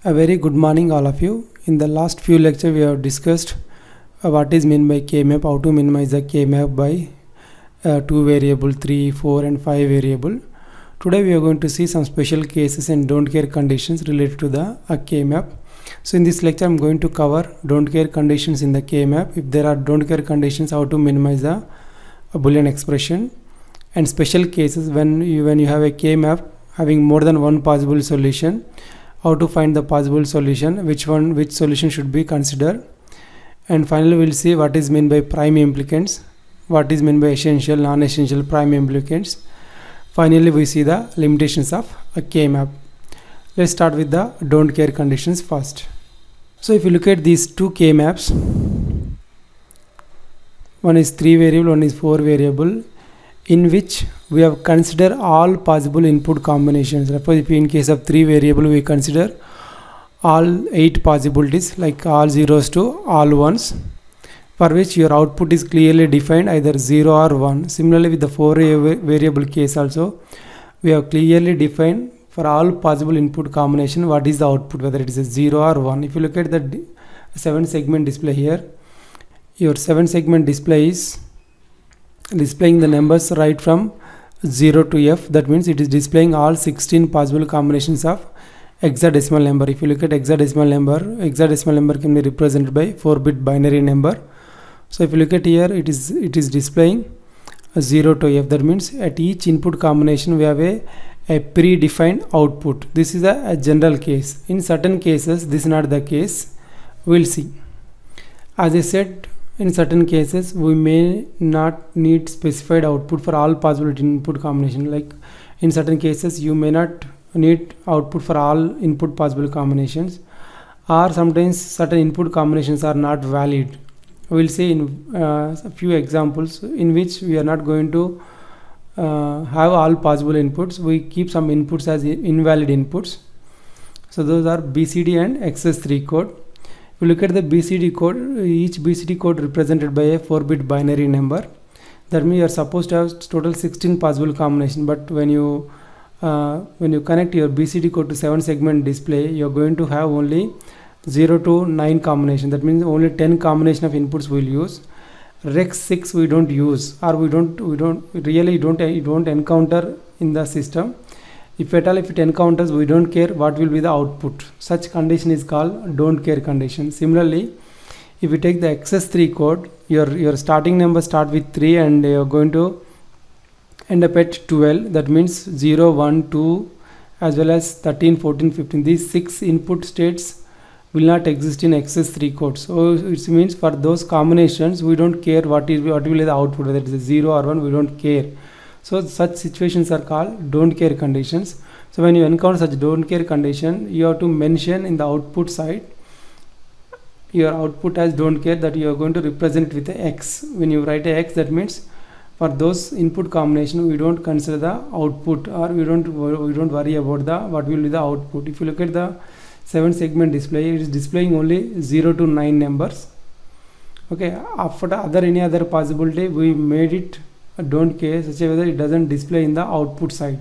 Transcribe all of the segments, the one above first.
A very good morning all of you. In the last few lectures we have discussed what is meant by K-map, how to minimize the K-map by 2 variable, 3, 4 and 5 variable. Today we are going to see some special cases and don't care conditions related to the K-map. So in this lecture I am going to cover don't care conditions in the K-map. If there are don't care conditions, how to minimize the Boolean expression, and special cases when you have a K-map having more than one possible solution, how to find the possible solution, which solution should be considered. And finally we'll see what is meant by prime implicants, what is meant by essential, non-essential prime implicants. Finally we see the limitations of a K-map. Let's start with the don't care conditions first. So if you look at these two K-maps, one is 3 variable, one is 4 variable, in which we have considered all possible input combinations. Therefore, if in case of 3 variable we consider all 8 possibilities, like all zeros to all ones, for which your output is clearly defined either 0 or 1. Similarly with the 4 variable case also, we have clearly defined for all possible input combination what is the output, whether it is a 0 or 1. If you look at the 7 segment display here, your 7 segment display is displaying the numbers right from 0 to F. That means it is displaying all 16 possible combinations of hexadecimal number. If you look at hexadecimal number can be represented by 4-bit binary number. So if you look at here, it is displaying 0 to F. That means at each input combination we have a predefined output. This is a general case. In certain cases this is not the case. We'll see. As I said, in certain cases we may not need specified output for all possible input combination. Like in certain cases you may not need output for all input possible combinations, or sometimes certain input combinations are not valid. We'll see in a few examples in which we are not going to have all possible inputs. We keep some inputs as invalid inputs. So those are BCD and XS3 code. If you look at the BCD code, each BCD code represented by a 4-bit binary number. That means you are supposed to have total 16 possible combinations, but when you connect your BCD code to 7 segment display, you are going to have only 0 to 9 combination. That means only 10 combination of inputs we will use. Rex 6 we don't use, or we don't encounter in the system. If at all, if it encounters, we don't care what will be the output. Such condition is called don't care condition. Similarly, if you take the XS3 code, your starting number start with 3 and you are going to end up at 12. That means 0, 1, 2 as well as 13, 14, 15. These 6 input states will not exist in XS3 code. So it means for those combinations we don't care what will be the output, whether it is a 0 or 1, we don't care. So such situations are called don't care conditions. So when you encounter such don't care condition, you have to mention in the output side your output as don't care, that you are going to represent with a X. When you write a X, that means for those input combination we don't consider the output, or we don't worry about the what will be the output. If you look at the 7 segment display, it is displaying only 0 to 9 numbers. Okay, after any other possibility we made it don't care such a way that it doesn't display in the output side.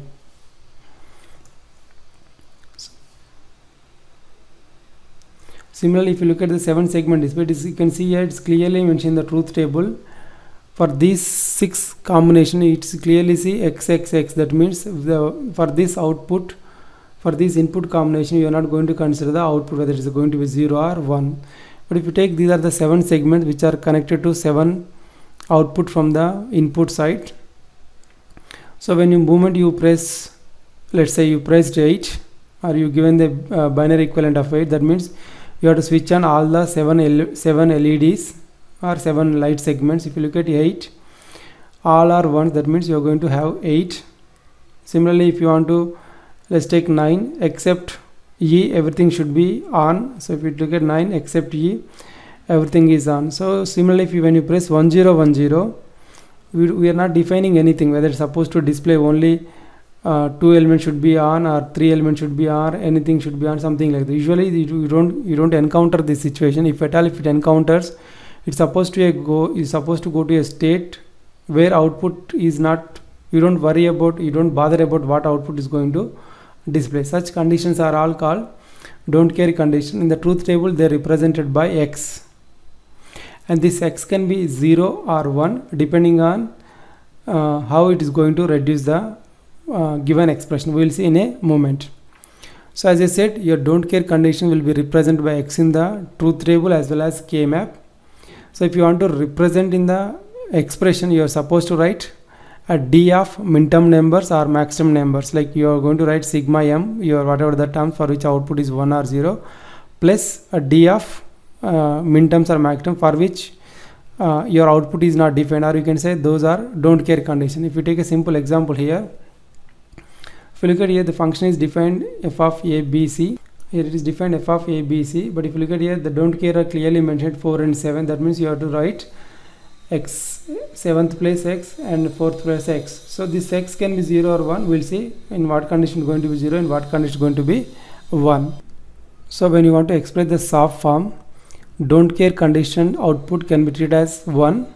Similarly, if you look at the 7 segment display, you can see here it's clearly mentioned in the truth table. For these 6 combination, it's clearly see XXX. That means for this output, for this input combination, you are not going to consider the output whether it is going to be 0 or 1. But if you take, these are the 7 segments which are connected to 7 output from the input side. So when you press, let's say you pressed 8, or you given the binary equivalent of 8, that means you have to switch on all the 7 LEDs or 7 light segments. If you look at 8, all are 1, that means you are going to have 8. Similarly, if you want to, let's take 9, except E, everything should be on. So if you look at 9 except E, everything is on. So similarly, when you press 1010, we are not defining anything, whether it's supposed to display only 2 elements should be on, or 3 elements should be on, anything should be on, something like that. Usually you don't encounter this situation. If at all, if it encounters, it's supposed to go to a state where output is not, you don't bother about what output is going to display. Such conditions are all called don't care condition. In the truth table they are represented by x, and this x can be 0 or 1 depending on how it is going to reduce the given expression. We will see in a moment. So as I said, your don't care condition will be represented by x in the truth table as well as k map. So if you want to represent in the expression, you are supposed to write a d of minterm numbers or maximum numbers, like you are going to write sigma m, your whatever the term for which output is 1 or 0, plus a d of minterms or maximum for which your output is not defined, or you can say those are don't care condition. If you take a simple example here, if you look at here, the function is defined f of a b c. Here it is defined f of a b c, but if you look at here, the don't care are clearly mentioned 4 and 7. That means you have to write x 7th place x and 4th place x. So this x can be 0 or 1. We'll see in what condition going to be 0 and what condition going to be 1. So when you want to express the soft form, don't care condition output can be treated as 1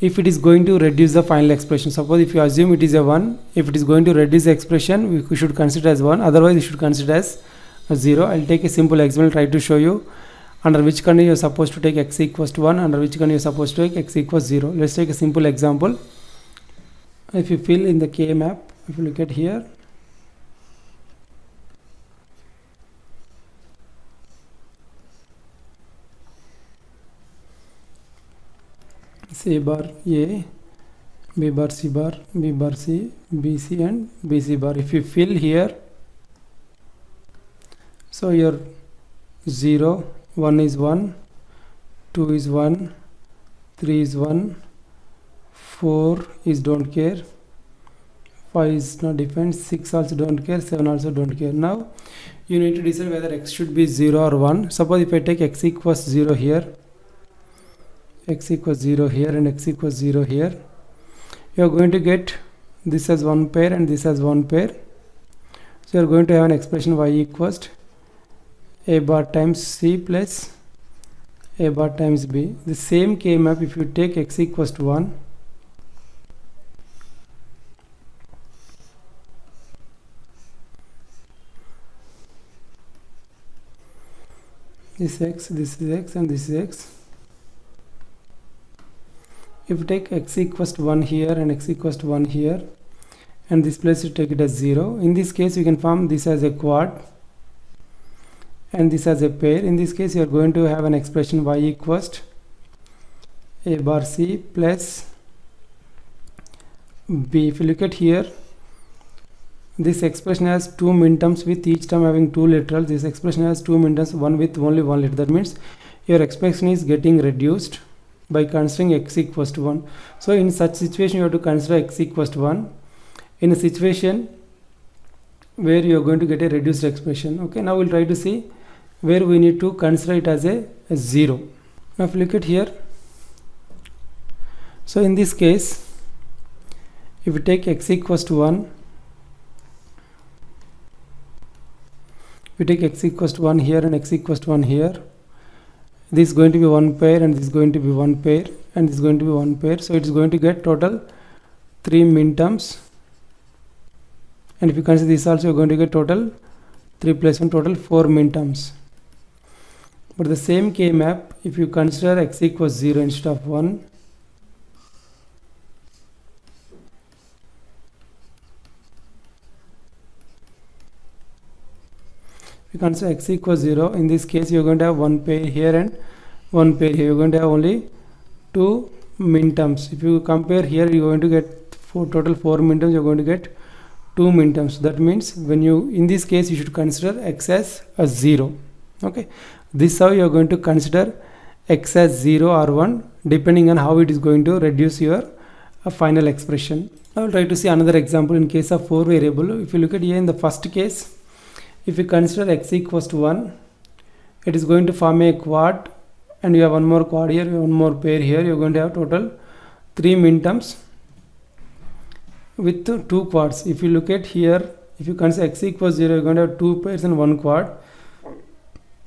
if it is going to reduce the final expression. Suppose if you assume it is a 1, if it is going to reduce the expression, we should consider as 1, otherwise you should consider as a 0. I'll take a simple example, try to show you under which condition you are supposed to take x equals to 1, under which condition you are supposed to take x equals 0. Let's take a simple example. If you fill in the k map, if you look at here, a bar a, b bar c bar, b bar c, b c and b c bar. If you fill here, so your 0, 1 is 1, 2 is 1, 3 is 1, 4 is don't care, 5 is not defined, 6 also don't care, 7 also don't care. Now you need to decide whether x should be 0 or 1. Suppose if I take x equals 0 here, x equals 0 here and x equals 0 here, you are going to get this as one pair and this as one pair. So you are going to have an expression y equals a bar times c plus a bar times b. The same k map, if you take x equals to 1, this x, this is x and this is x. If you take x equals to 1 here and x equals to 1 here, and this place you take it as 0, in this case you can form this as a quad and this as a pair. In this case you are going to have an expression y equals a bar c plus b. If you look at here, this expression has two minterms with each term having two literals. This expression has two minterms, one with only one literal. That means your expression is getting reduced by considering x equals to 1. So in such situation you have to consider x equals to 1 in a situation where you are going to get a reduced expression. Okay, now we'll try to see where we need to consider it as a 0. Now if you look at here, so in this case, if you take x equals to 1, we take x equals to 1 here and x equals to 1 here, this is going to be one pair and this is going to be one pair and this is going to be one pair. So it is going to get total 3 minterms, and if you consider this also, you are going to get total 3 plus 1, total 4 minterms. But the same k map, if you consider x equals 0 instead of 1, if you consider x equals 0, in this case you are going to have one pair here and one pair here. You are going to have only 2 minterms. If you compare here, you are going to get total 4 minterms, you are going to get 2 minterms. That means when you, in this case, you should consider x as a 0. Okay, this is how you are going to consider x as 0 or 1 depending on how it is going to reduce your final expression. I will try to see another example in case of 4 variable. If you look at here in the first case, if you consider x equals to 1, it is going to form a quad, and you have one more quad here, one more pair here. You are going to have total 3 minterms with 2 quads. If you look at here, if you consider x equals 0, you are going to have 2 pairs and 1 quad.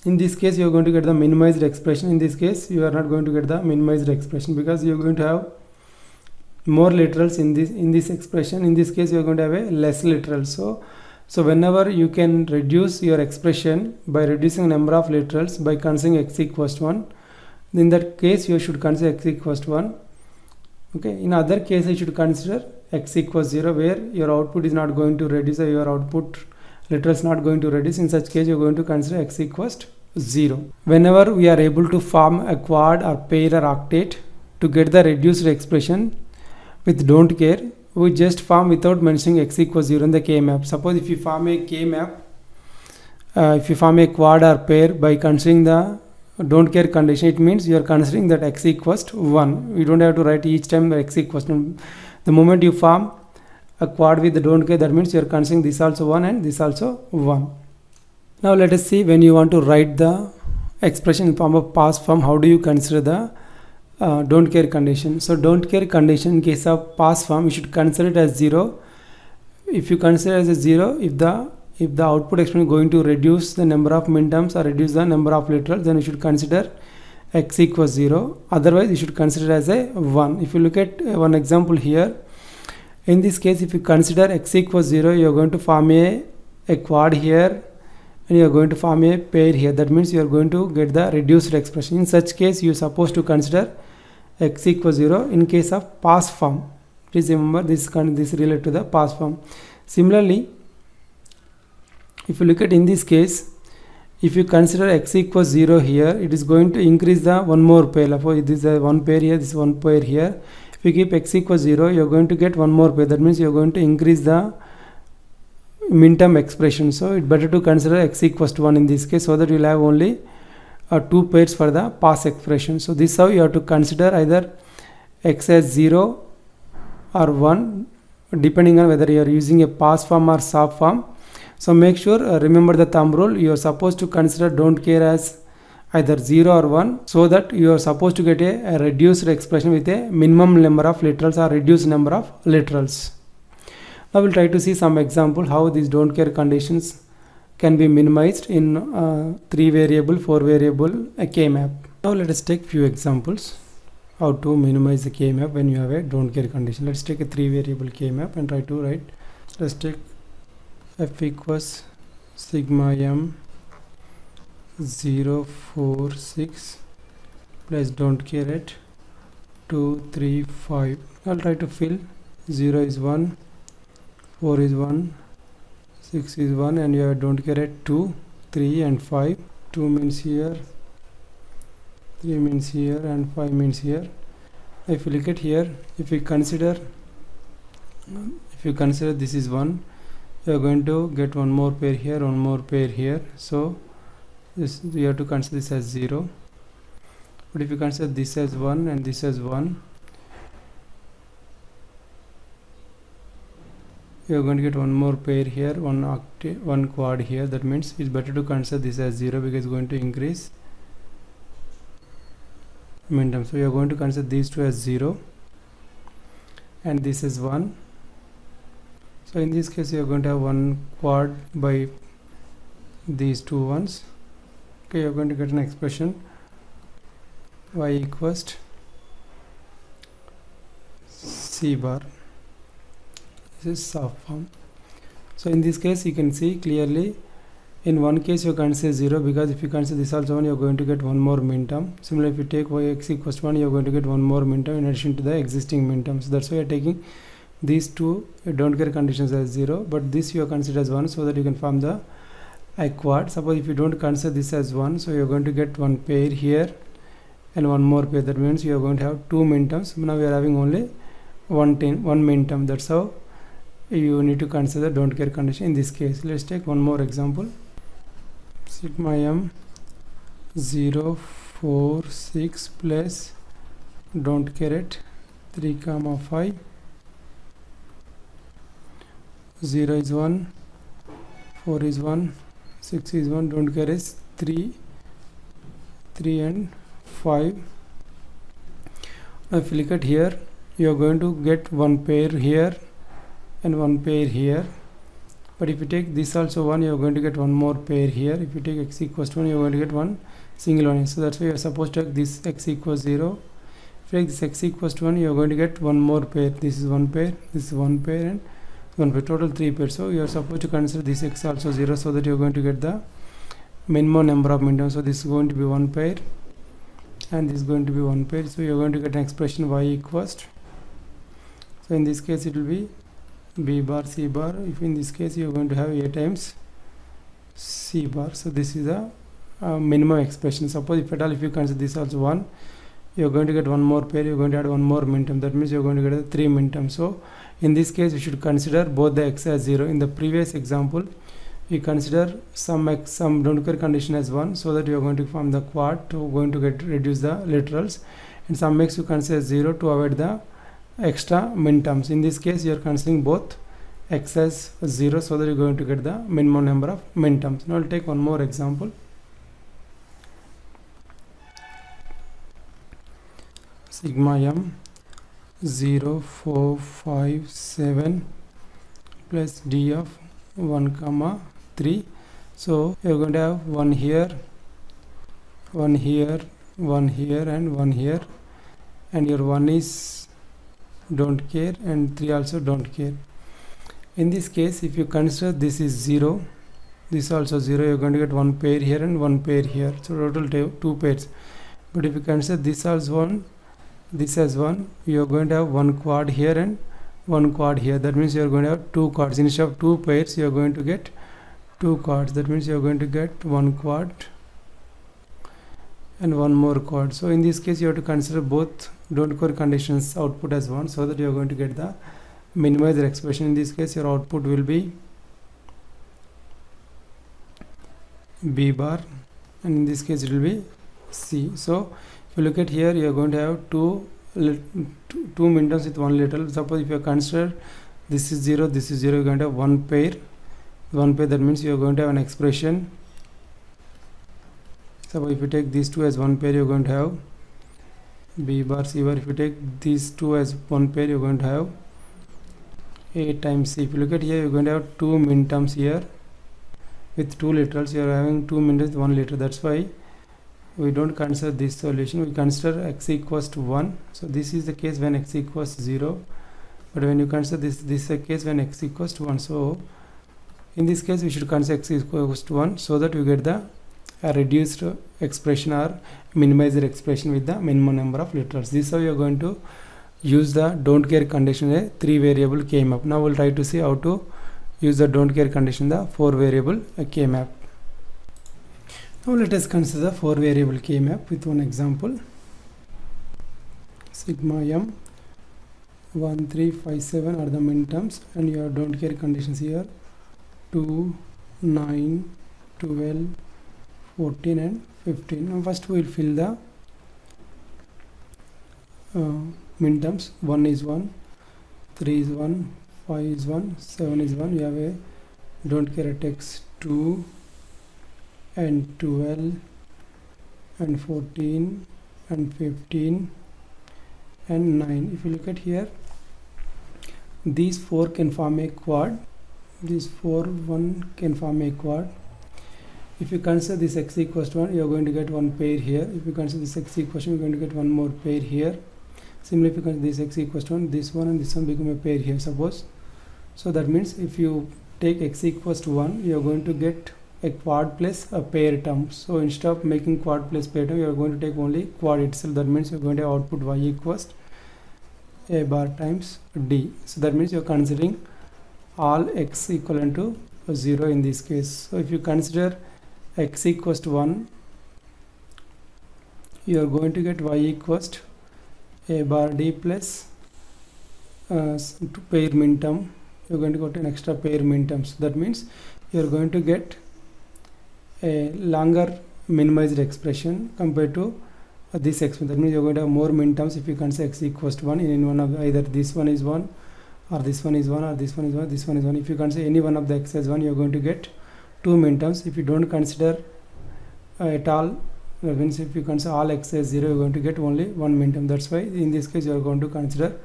In this case, you are going to get the minimized expression. In this case, you are not going to get the minimized expression because you are going to have more literals in this expression. In this case, you are going to have a less literal. So So whenever you can reduce your expression by reducing number of literals by considering x equals 1, in that case you should consider x equals 1. Okay, in other cases you should consider x equals 0, where your output is not going to reduce, or your output literals not going to reduce. In such case you are going to consider x equals 0. Whenever we are able to form a quad or pair or octet to get the reduced expression with don't care, we just form without mentioning x equals 0 in the k-map. Suppose if you form a k-map, if you form a quad or pair by considering the don't care condition, it means you are considering that x equals 1. You don't have to write each time x equals 1. The moment you form a quad with the don't care, that means you are considering this also 1 and this also 1. Now let us see, when you want to write the expression in form of pass form, how do you consider the don't care condition. So don't care condition in case of pass form, you should consider it as 0. If you consider as a 0, if the output expression is going to reduce the number of minterms or reduce the number of literals, then you should consider x equals 0. Otherwise you should consider as a 1. If you look at one example here, in this case if you consider x equals 0, you are going to form a quad here and you are going to form a pair here. That means you are going to get the reduced expression. In such case you are supposed to consider x equals 0 in case of pass form. Please remember this related to the pass form. Similarly, if you look at in this case, if you consider x equals 0 here, it is going to increase the one more pair. This is one pair here, this is one pair here. If you keep x equals 0, you are going to get one more pair. That means you are going to increase the minterm expression. So it's better to consider x equals to 1 in this case, so that you will have only 2 pairs for the pass expression. So this is how you have to consider either x as 0 or 1 depending on whether you are using a pass form or soft form. So make sure, remember the thumb rule, you are supposed to consider don't care as either 0 or 1, so that you are supposed to get a reduced expression with a minimum number of literals or reduced number of literals. Now we'll try to see some example how these don't care conditions can be minimized in 3 variable, 4 variable k-map. Now let us take few examples how to minimize the k-map when you have a don't care condition. Let's take a 3 variable k-map and try to write. Let's take f equals sigma m 0 4 6 plus don't care at 2 3 5. I'll try to fill 0 is 1, 4 is 1, 6 is 1, and you have don't care at 2, 3 and 5. 2 means here, 3 means here, and 5 means here. If you look at here, if you consider this is 1, you are going to get one more pair here, one more pair here. So this you have to consider this as 0. But if you consider this as 1 and this as 1, you are going to get one more pair here, one quad here. That means it's better to consider this as 0 because it's going to increase minterm. So you are going to consider these two as 0 and this is 1. So in this case you are going to have one quad by these two ones. Okay, you are going to get an expression y equals c bar. This is soft form. So in this case you can see clearly, in one case you can say 0 because if you consider this also 1, you are going to get one more minterm. Similarly, if you take y x equals 1, you are going to get one more minterm in addition to the existing minterms. So that's why you are taking these two don't care conditions as 0, but this you are considered as 1, so that you can form the quad. Suppose if you don't consider this as 1, so you are going to get one pair here and one more pair. That means you are going to have 2 minterms. Now we are having only one minterm. That's how you need to consider don't care condition in this case. Let's take one more example. Sigma m 0 4 6 plus don't care at 3 comma 5. 0 is 1, 4 is 1, 6 is 1, don't care is 3 and 5. Now if you look at here, you are going to get one pair here and one pair here. But if you take this also 1, you are going to get one more pair here. If you take x equals 1, you are going to get one single one. So that's why you are supposed to take this x equals 0. If you take this x equals 1, you are going to get one more pair. This is one pair, this is one pair, and 1 pair, total 3 pairs. So you are supposed to consider this x also 0, so that you are going to get the minimum number of min terms. So this is going to be 1 pair and this is going to be 1 pair. So you are going to get an expression y equals, so in this case it will be b bar c bar. If in this case you are going to have a times c bar. So this is a minimum expression. Suppose if at all if you consider this also 1, you are going to get one more pair, you are going to add one more min term, that means you are going to get 3 min terms. So in this case we should consider both the x as 0. In the previous example we consider some x, some don't care condition as 1, so that you are going to form the quad to going to get reduce the literals, and some x you consider 0 to avoid the extra min terms. In this case you are considering both x as 0, so that you are going to get the minimum number of min terms. Now I will take one more example. Sigma m 0 4 5 7 plus d of 1 comma 3. So you are going to have 1 here, 1 here, 1 here and 1 here, and your 1 is don't care and 3 also don't care. In this case if you consider this is 0, this also 0, you are going to get 1 pair here and 1 pair here, so total 2 pairs. But if you consider this as 1, this as 1, you are going to have 1 quad here and 1 quad here, that means you are going to have 2 quads. Instead of 2 pairs you are going to get 2 quads, that means you are going to get 1 quad and 1 more quad. So in this case you have to consider both don't care conditions output as 1, so that you are going to get the minimized expression. In this case your output will be b bar, and in this case it will be c. So if you look at here, you are going to have two min terms with one literal. Suppose if you consider this is 0, this is 0, you are going to have 1 pair, that means you are going to have an expression. So if you take these two as 1 pair, you are going to have b bar c bar. If you take these two as 1 pair, you are going to have a times c. If you look at here, you are going to have 2 min terms here with 2 literals. You are having 2 min terms with 1 literal. That's why we don't consider this solution. We consider x equals to 1. So this is the case when x equals 0, but when you consider this is the case when x equals to 1. So in this case we should consider x equals to 1, so that we get the reduced expression or minimized expression with the minimum number of literals. This is how you are going to use the don't care condition in a 3 variable K map. Now we'll try to see how to use the don't care condition in the 4 variable K map. Now let us consider 4 variable K map with one example. Sigma m 1 3 5 7 are the min terms, and your don't care conditions here 2 9 12 14 and 15. Now first we will fill the min terms. 1 is 1, 3 is 1, 5 is 1, 7 is 1. You have a don't care at x 2 and 12 and 14 and 15 and 9. If you look at here, these 4 can form a quad. These 4 1 can form a quad. If you consider this x equals to 1, you are going to get 1 pair here. If you consider this x equals to 1, you are going to get 1 more pair here. Similarly, if you consider this x equals to 1, this one and this one become a pair here, suppose. So that means if you take x equals to 1, you are going to get a quad plus a pair term. So instead of making quad plus pair term, you are going to take only quad itself. That means you are going to output y equals a bar times d. So that means you are considering all x equivalent to 0 in this case. So if you consider x equals to 1, you are going to get y equals to a bar d plus pair min term. You are going to get an extra pair min term. So that means you are going to get a longer minimized expression compared to this expression. That means you are going to have more min terms if you consider x equals to 1 in one of either this one is 1 or this one is 1 or this one is 1, this one is 1. If you consider any one of the x as 1, you are going to get 2 min terms. If you don't consider at all, that means if you consider all x as 0, you are going to get only 1 min term. That's why in this case you are going to consider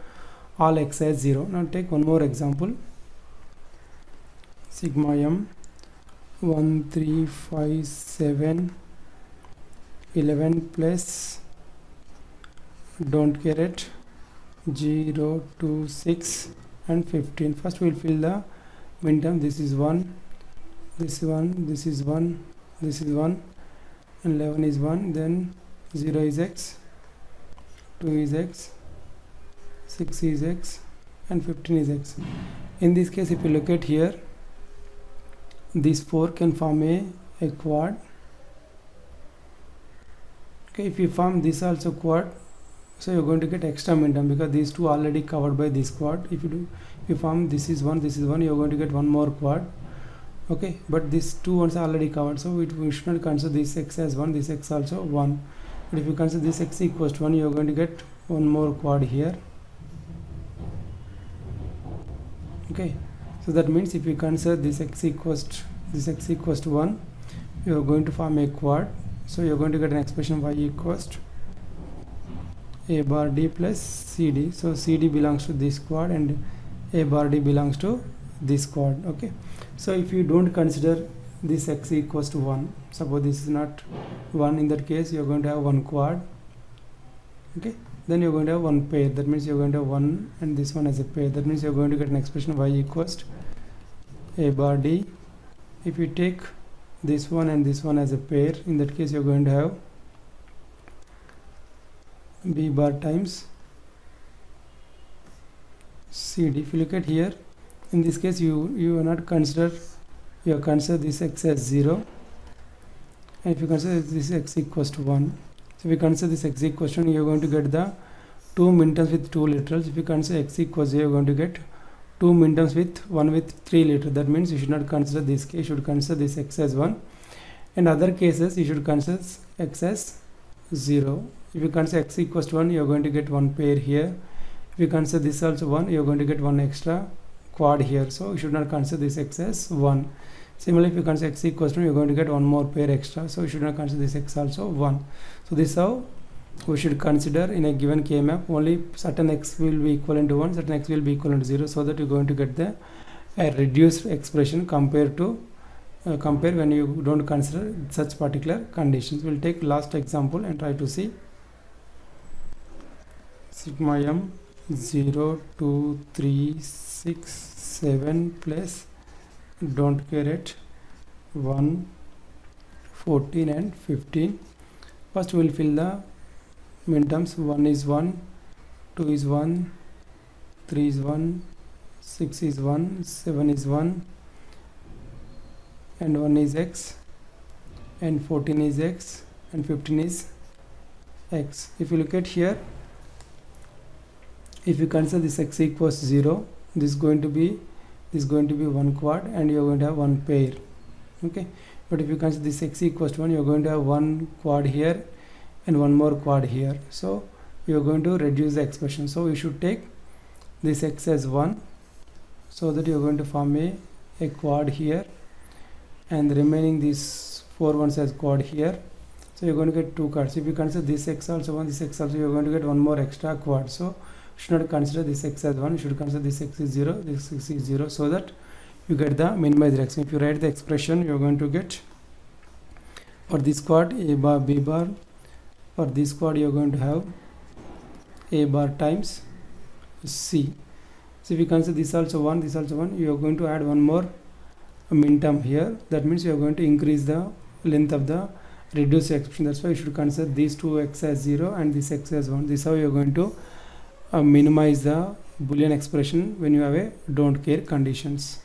all x as 0. Now take one more example. Sigma m 1 3 5 7 11 plus don't care at 0 2 6 and 15. First we'll fill the minterm. This is 1, this is 1, this is 1, this is 1, and 11 is 1. Then 0 is x, 2 is x, 6 is x, and 15 is x. In this case, if you look at here, these 4 can form a quad. Okay, if you form this also quad, so you're going to get extra minterm because these two already covered by this quad. If you form this is 1, this is 1, you're going to get one more quad. Okay, but these two ones are already covered, so we should not consider this x as 1, this x also 1. But if you consider this x equals to 1, you're going to get one more quad here. Okay, so that means if you consider this x equals to 1, you're going to form a quad. So you're going to get an expression y equals to a bar d plus cd. So cd belongs to this quad and a bar d belongs to this quad. Okay, so if you don't consider this x equals to 1, suppose this is not 1, in that case you're going to have one quad. Okay, then you're going to have one pair. That means you're going to have 1 and this one as a pair. That means you're going to get an expression y equals to a bar d. If you take this one and this one as a pair, in that case you're going to have b bar times cd. If you look at here, in this case you are not consider, you have considered this x as 0, and if you consider this x equals to 1, so if you consider this x equals to 1, you're going to get the two minterms with two literals. If you consider x equals 0, you're going to get two minterms with one with 3 literals. That means you should not consider this case, you should consider this x as 1. In other cases, you should consider x as 0. If you consider x equals to 1, you're going to get one pair here. If you consider this also 1, you're going to get one extra quad here. So you should not consider this x as 1. Similarly, if you consider x equals to 1, you're going to get one more pair extra. So you should not consider this x also 1. So this is how we should consider in a given K-map. Only certain x will be equivalent to 1, certain x will be equivalent to 0, so that you're going to get a reduced expression compared to compare when you don't consider such particular conditions. We'll take last example and try to see. Sigma m 0, 2, 3, 6, 7 plus don't care at 1, 14 and 15. First we'll fill the minterms. 1 is 1, 2 is 1, 3 is 1, 6 is 1, 7 is 1, and 1 is x, and 14 is x, and 15 is x. If you look at here, if you consider this x equals 0, this is going to be one quad and you're going to have one pair. Okay, but if you consider this x equals to 1, you're going to have one quad here and one more quad here. So you're going to reduce the expression. So you should take this x as 1, so that you're going to form a quad here, and the remaining these 4 ones as quad here. So you're going to get two quads. If you consider this x also 1, this x also, you're going to get one more extra quad. So you should not consider this x as 1, you should consider this x is 0, this x is 0, so that you get the minimized x. If you write the expression, you're going to get for this quad a bar b bar. For this quad you're going to have a bar times c. So if you consider this also 1, this also 1, you are going to add one more minterm here. That means you are going to increase the length of the reduced expression. That's why you should consider these two x as 0 and this x as 1. This is how you are going to minimize the Boolean expression when you have a don't care conditions.